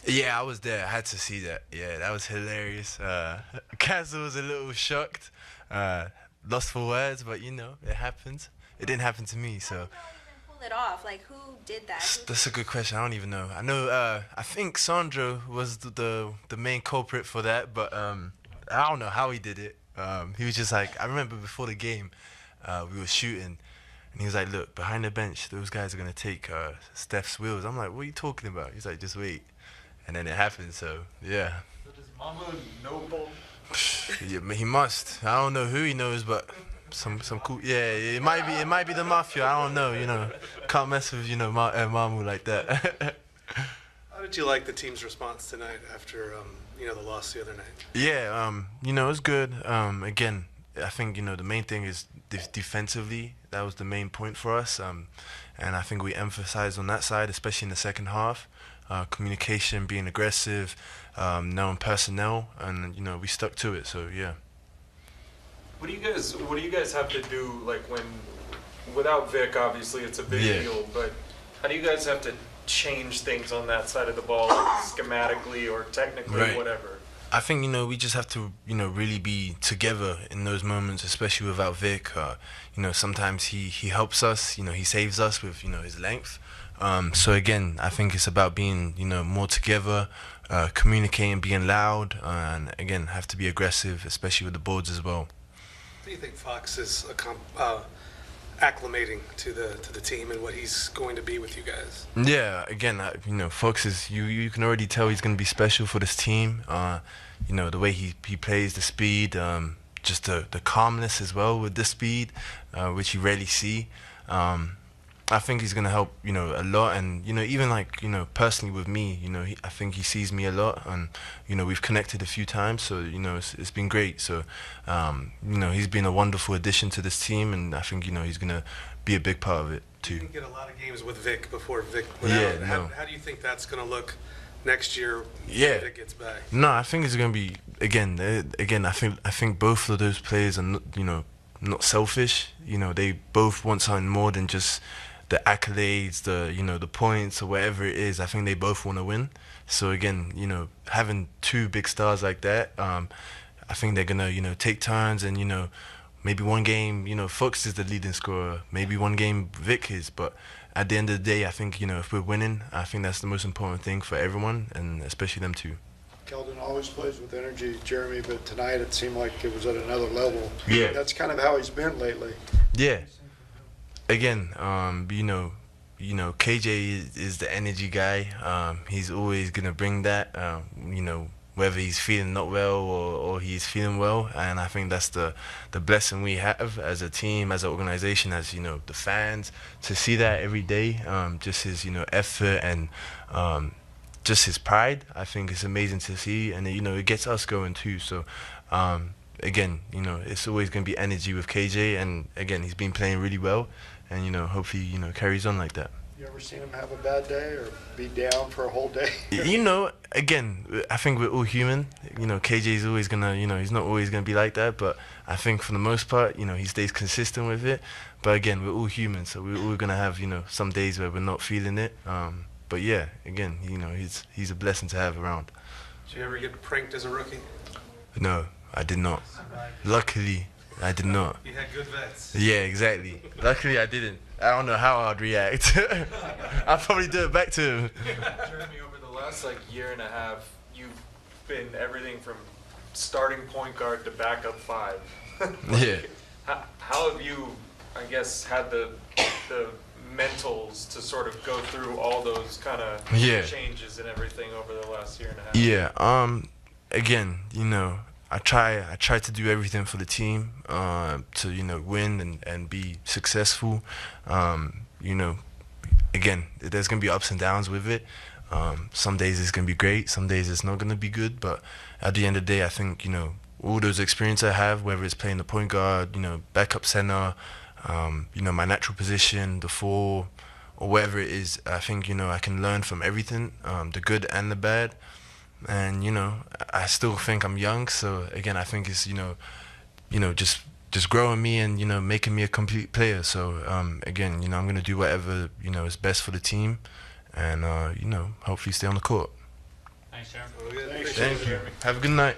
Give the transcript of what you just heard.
Yeah, I was there. I had to see that. Yeah, that was hilarious. Castle was a little shocked, uh, lost for words, but it happens. It didn't happen to me, How so did y'all even pull it off? Like, who did that? Who that's a good question. I don't even know. I know. I think Sandro was the main culprit for that, but I don't know how he did it. He was just like, I remember before the game, we were shooting, and he was like, "Look, behind the bench, those guys are gonna take Steph's wheels." I'm like, "What are you talking about?" He's like, "Just wait," and then it happened. So yeah. So does Mama know both? Yeah, he must. I don't know who he knows, but some cool. Yeah, it might be the mafia. I don't know. Can't mess with Mamu like that. How did you like the team's response tonight after the loss the other night? Yeah, it's good. Again, I think the main thing is defensively. That was the main point for us. And I think we emphasized on that side, especially in the second half. Communication, being aggressive, knowing personnel, and we stuck to it. So yeah. What do you guys have to do, like, when without Vic? Obviously it's a big Yeah. deal, but how do you guys have to change things on that side of the ball, like schematically or technically, Right. whatever? I think we just have to really be together in those moments, especially without Vic. Sometimes he helps us. He saves us with his length. So again, I think it's about being more together, communicating, being loud, and again have to be aggressive, especially with the boards as well. How do you think Fox is acclimating to the team and what he's going to be with you guys? Yeah, again, Fox is you can already tell he's going to be special for this team. The way he plays, the speed, just the calmness as well with the speed, which you rarely see. I think he's gonna help, a lot, and even like, personally with me, I think he sees me a lot, and we've connected a few times, so it's been great. So, he's been a wonderful addition to this team, and I think he's gonna be a big part of it You too. didn't get a lot of games with Vic before Vic went Yeah, out. no. How do you think that's going to look next year Yeah. when Vic gets back? No, I think it's gonna be again. I think both of those players are not selfish. They both want something more than just the accolades, the points or whatever it is. I think they both want to win. So again, having two big stars like that, I think they're gonna take turns, and maybe one game Fox is the leading scorer, maybe one game Vic is, but at the end of the day, I think if we're winning, I think that's the most important thing for everyone, and especially them two. Keldon always plays with energy, Jeremy, but tonight it seemed like it was at another level. Yeah. That's kind of how he's been lately. Yeah. Again, KJ is the energy guy. He's always gonna bring that. Whether he's feeling not well or he's feeling well, and I think that's the blessing we have as a team, as an organization, as the fans, to see that every day. Just his effort and just his pride. I think it's amazing to see, and it gets us going too. So. Again, it's always going to be energy with KJ, and again, he's been playing really well, and hopefully, carries on like that. You ever seen him have a bad day or be down for a whole day? Again, I think we're all human. KJ is always gonna, he's not always gonna be like that, but I think for the most part, he stays consistent with it. But again, we're all human, so we're all gonna have, some days where we're not feeling it. But yeah, again, he's a blessing to have around. Did you ever get pranked as a rookie? No, I did not. Luckily, I did not. You had good vets. Yeah, exactly. Luckily, I didn't. I don't know how I'd react. I'd probably do it back to him. Jeremy, over the last year and a half, you've been everything from starting point guard to backup five. Yeah. How have you, I guess, had the mentals to sort of go through all those kind of Yeah. changes and everything over the last year and a half? Yeah. Again, I try to do everything for the team, to win and be successful. Again, there's gonna be ups and downs with it. Some days it's gonna be great, some days it's not gonna be good. But at the end of the day, I think all those experience I have, whether it's playing the point guard, backup center, my natural position, the four, or whatever it is, I think I can learn from everything, the good and the bad. And I still think I'm young, so again, I think it's just growing me and making me a complete player. So again, I'm gonna do whatever is best for the team, and hopefully stay on the court. Thanks, Jeremy. Oh, good. Thanks. Appreciate it. Thank you. Have a good night.